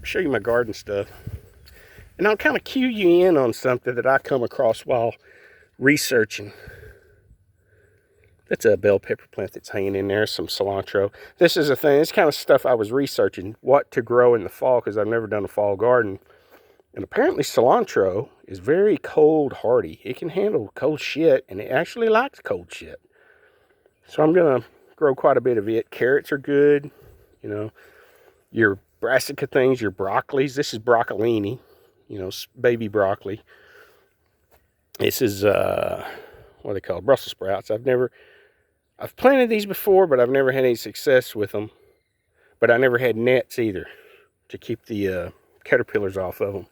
show you my garden stuff. And I'll kind of cue you in on something that I come across while researching. That's a bell pepper plant that's hanging in there, some cilantro. This is a thing, it's kind of stuff I was researching, what to grow in the fall, because I've never done a fall garden. And apparently cilantro is very cold hardy. It can handle cold shit, and it actually likes cold shit. So I'm going to grow quite a bit of it. Carrots are good, you know. Your brassica things, your broccolis. This is broccolini, you know, baby broccoli. This is, what are they called? Brussels sprouts. I've planted these before, but I've never had any success with them. But I never had nets either to keep the caterpillars off of them.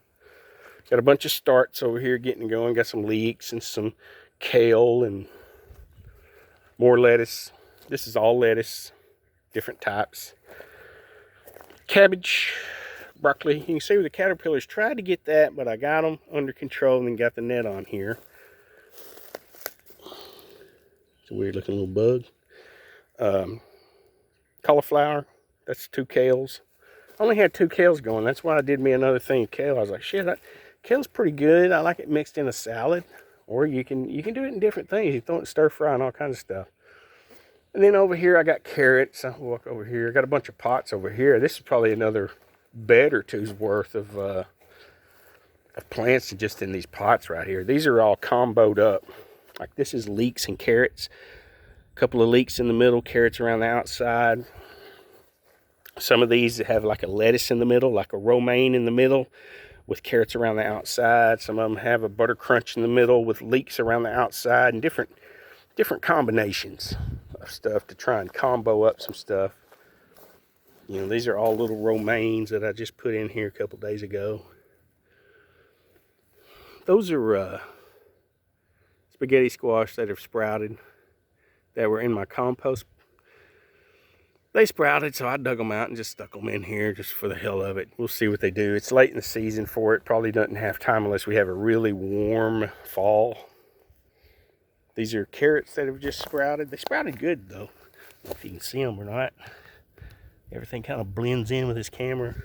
Got a bunch of starts over here getting going. Got some leeks and some kale and more lettuce. This is all lettuce, different types. Cabbage, broccoli. You can see where the caterpillars tried to get that, but I got them under control and then got the net on here. It's a weird looking little bug. Cauliflower. That's 2 kales. I only had 2 kales going. That's why I did me another thing of kale. I was like, shit, kale's pretty good. I like it mixed in a salad. Or you can do it in different things. You throw it in stir fry and all kinds of stuff. And then over here I got carrots. I'll walk over here. I got a bunch of pots over here. This is probably another bed or two's worth of plants just in these pots right here. These are all comboed up. Like this is leeks and carrots. A couple of leeks in the middle, carrots around the outside. Some of these have like a lettuce in the middle, like a romaine in the middle with carrots around the outside. Some of them have a butter crunch in the middle with leeks around the outside, and different combinations of stuff to try and combo up some stuff. You know, these are all little romaines that I just put in here a couple days ago. Those are spaghetti squash that have sprouted that were in my compost. They sprouted, so I dug them out and just stuck them in here just for the hell of it. We'll see what they do. It's late in the season for it. Probably doesn't have time unless we have a really warm fall. These are carrots that have just sprouted. They sprouted good, though. I don't know if you can see them or not. Everything kind of blends in with this camera.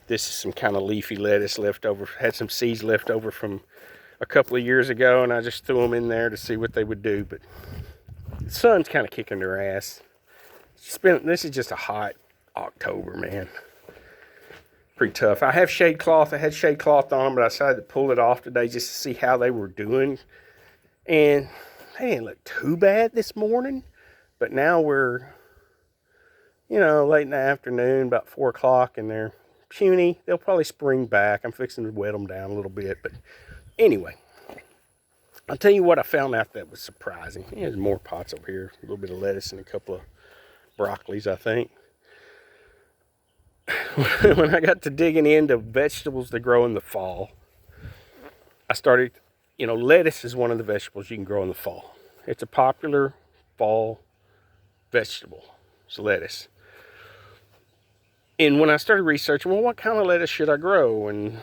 This is some kind of leafy lettuce left over. Had some seeds left over from a couple of years ago, and I just threw them in there to see what they would do. But the sun's kind of kicking their ass. This is just a hot October, man. Pretty tough. I have shade cloth. I had shade cloth on them, but I decided to pull it off today just to see how they were doing. And they didn't look too bad this morning. But now we're, you know, late in the afternoon, about 4 o'clock, and they're puny. They'll probably spring back. I'm fixing to wet them down a little bit. But anyway, I'll tell you what I found out that was surprising. There's more pots over here. A little bit of lettuce and a couple of broccolis, I think. When I got to digging into vegetables to grow in the fall, I started, you know, lettuce is one of the vegetables you can grow in the fall. It's a popular fall vegetable. It's lettuce. And when I started researching, well, what kind of lettuce should I grow? And,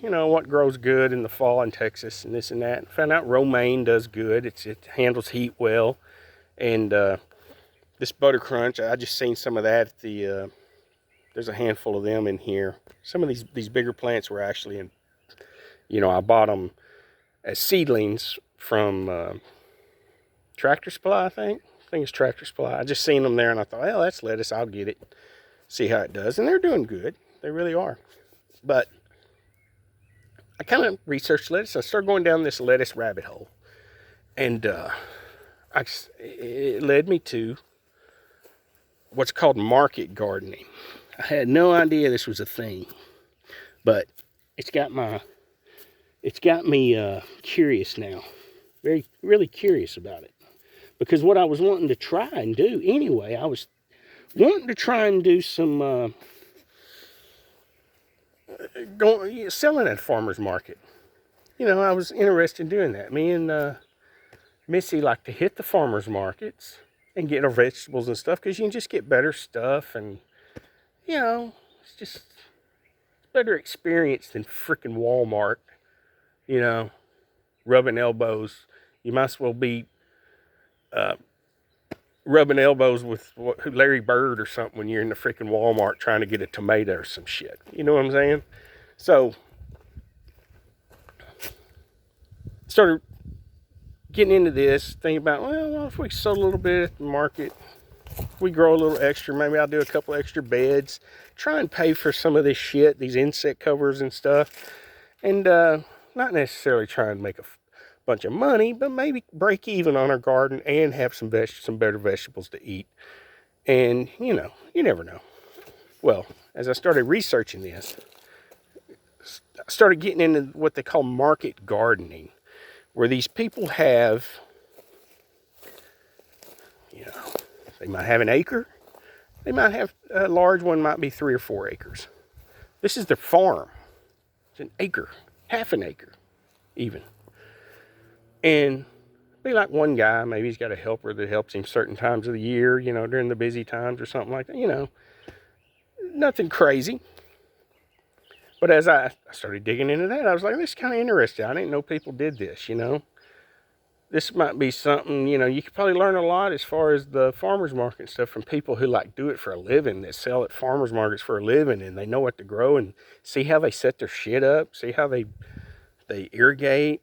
you know, what grows good in the fall in Texas and this and that. And found out romaine does good. It handles heat well. And this butter crunch, I just seen some of that at the, there's a handful of them in here. Some of these bigger plants were actually in, you know, I bought them as seedlings from Tractor Supply, I think. I think it's Tractor Supply. I just seen them there and I thought, well, that's lettuce. I'll get it. See how it does. And they're doing good. They really are. But I kind of researched lettuce. I started going down this lettuce rabbit hole. And it led me to what's called market gardening. I had no idea this was a thing, but it's got me curious now. Really curious about it. Because what I was wanting to try and do anyway, I was wanting to try and do some selling at farmers market. You know, I was interested in doing that. Me and Missy like to hit the farmers markets and get our vegetables and stuff, because you can just get better stuff, and you know, it's just better experience than freaking Walmart, you know, rubbing elbows. You might as well be rubbing elbows with Larry Bird or something when you're in the freaking Walmart trying to get a tomato or some shit. You know what I'm saying? So, started getting into this, thinking about, well, if we sold a little bit at the market, we grow a little extra, maybe I'll do a couple extra beds, try and pay for some of this shit, these insect covers and stuff, and not necessarily try and make a bunch of money, but maybe break even on our garden and have some better vegetables to eat. And you know, you never know. Well, as I started researching this, I started getting into what they call market gardening, where these people have, you know, they might have an acre. They might have, a large one might be 3 or 4 acres. This is their farm. It's an acre, half an acre, even. And be like one guy, maybe he's got a helper that helps him certain times of the year, you know, during the busy times or something like that, you know. Nothing crazy. But as I started digging into that, I was like, this is kind of interesting. I didn't know people did this, you know. This might be something, you know, you could probably learn a lot as far as the farmer's market and stuff from people who like do it for a living, that sell at farmer's markets for a living, and they know what to grow, and see how they set their shit up, see how they irrigate,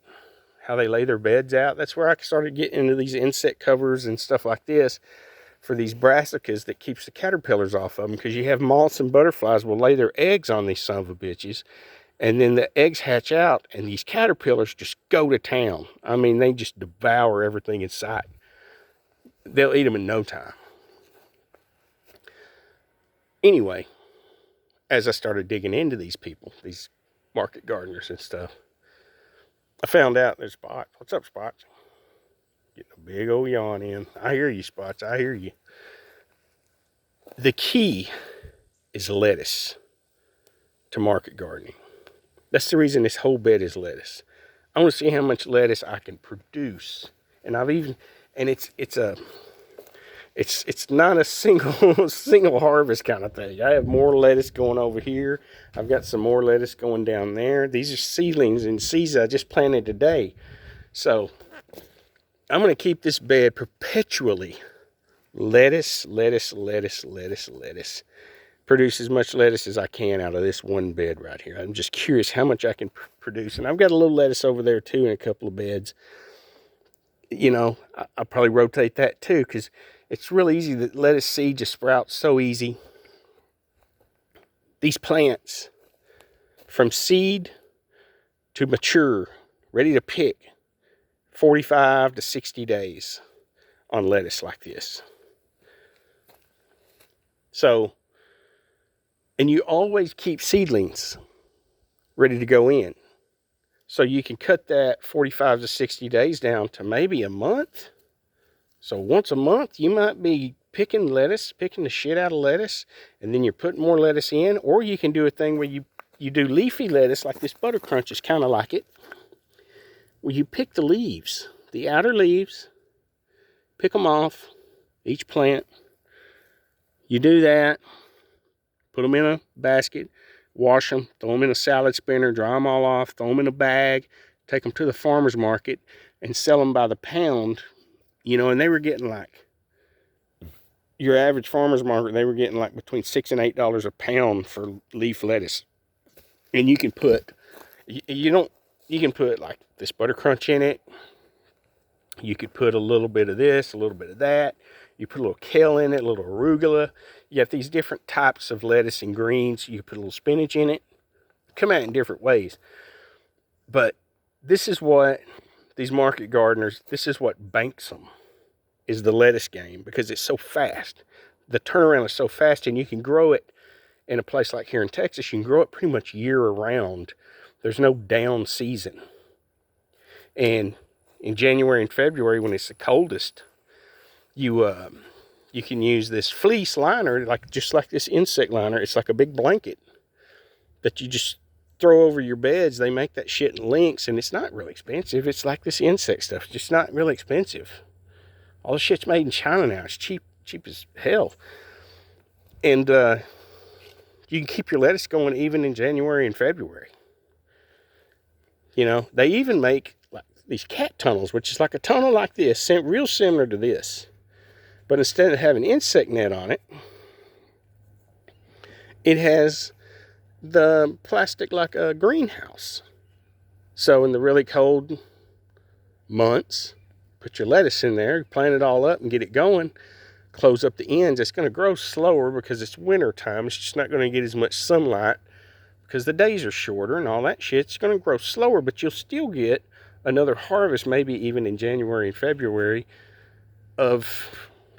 how they lay their beds out. That's where I started getting into these insect covers and stuff like this for these brassicas that keeps the caterpillars off of them, because you have moths and butterflies will lay their eggs on these son of a bitches. And then the eggs hatch out, and these caterpillars just go to town. I mean, they just devour everything in sight. They'll eat them in no time. Anyway, as I started digging into these people, these market gardeners and stuff, I found out there's Spots. What's up, Spots? Getting a big old yawn in. I hear you, Spots. I hear you. The key is lettuce to market gardening. That's the reason this whole bed is lettuce. I want to see how much lettuce I can produce. And it's not a single harvest kind of thing. I have more lettuce going over here. I've got some more lettuce going down there. These are seedlings and seeds I just planted today. So I'm going to keep this bed perpetually lettuce. Produce as much lettuce as I can out of this one bed right here. I'm just curious how much I can produce. And I've got a little lettuce over there too in a couple of beds. You know, I'll probably rotate that too, because it's really easy. The lettuce seed just sprouts so easy. These plants, from seed to mature, ready to pick, 45 to 60 days on lettuce like this. So, and you always keep seedlings ready to go in. So you can cut that 45 to 60 days down to maybe a month. So once a month, you might be picking lettuce, picking the shit out of lettuce, and then you're putting more lettuce in. Or you can do a thing where you do leafy lettuce, like this Butter Crunch is kind of like it, where you pick the leaves, the outer leaves, pick them off, each plant. You do that. Put them in a basket, wash them, throw them in a salad spinner, dry them all off, throw them in a bag, take them to the farmer's market, and sell them by the pound. You know, and they were getting like, your average farmer's market, they were getting like between $6 and $8 a pound for leaf lettuce. And you can put, you can put like this Butter Crunch in it. You could put a little bit of this, a little bit of that. You put a little kale in it, a little arugula. You have these different types of lettuce and greens. You put a little spinach in it. Come out in different ways. But this is what these market gardeners, this is what banks them, is the lettuce game, because it's so fast. The turnaround is so fast, and you can grow it in a place like here in Texas. You can grow it pretty much year around. There's no down season. And in January and February, when it's the coldest, you can use this fleece liner, just like this insect liner. It's like a big blanket that you just throw over your beds. They make that shit in Lynx, and it's not really expensive. It's like this insect stuff. It's just not really expensive. All the shit's made in China now. It's cheap as hell. And you can keep your lettuce going even in January and February. You know, they even make like these cat tunnels, which is like a tunnel like this, real similar to this. But instead of having insect net on it, it has the plastic like a greenhouse. So in the really cold months, put your lettuce in there, plant it all up and get it going. Close up the ends. It's going to grow slower because it's winter time. It's just not going to get as much sunlight because the days are shorter and all that shit. It's going to grow slower, but you'll still get another harvest, maybe even in January and February, of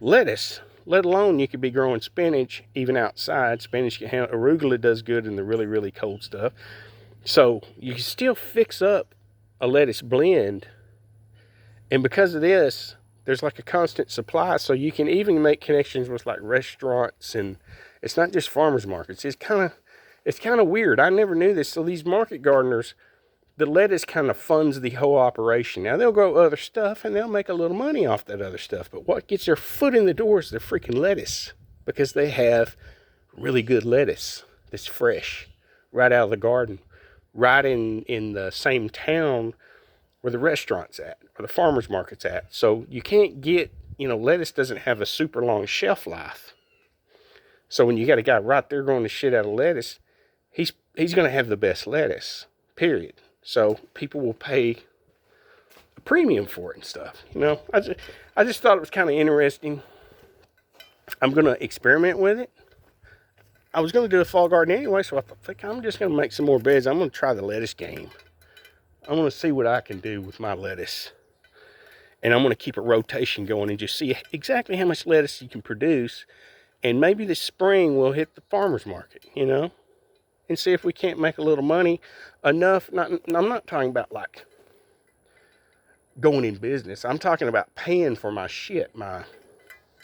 lettuce. Let alone you could be growing spinach even outside. Spinach can handle, arugula does good in the really, really cold stuff. So you can still fix up a lettuce blend. And because of this, there's like a constant supply. So you can even make connections with like restaurants, and it's not just farmers markets. It's kind of weird. I never knew this. So these market gardeners, the lettuce kind of funds the whole operation. Now, they'll grow other stuff, and they'll make a little money off that other stuff. But what gets their foot in the door is their freaking lettuce, because they have really good lettuce that's fresh, right out of the garden, right in the same town where the restaurant's at, or the farmer's market's at. So you can't get, lettuce doesn't have a super long shelf life. So when you got a guy right there growing the shit out of lettuce, he's going to have the best lettuce, period. So people will pay a premium for it and stuff. I just thought it was kind of interesting. I'm going to experiment with it. I was going to do a fall garden anyway, so I think I'm just going to make some more beds. I'm going to try the lettuce game. I'm going to see what I can do with my lettuce. And I'm going to keep a rotation going and just see exactly how much lettuce you can produce. And maybe this spring we'll hit the farmer's market, and see if we can't make a little money enough. I'm not talking about like going in business. I'm talking about paying for my shit, my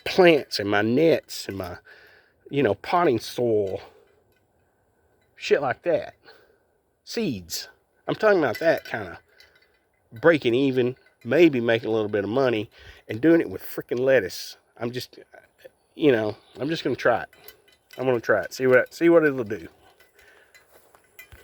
plants and my nets and my, potting soil, shit like that. Seeds. I'm talking about that kind of breaking even, maybe making a little bit of money and doing it with freaking lettuce. I'm just going to try it. I'm going to try it. See what it'll do.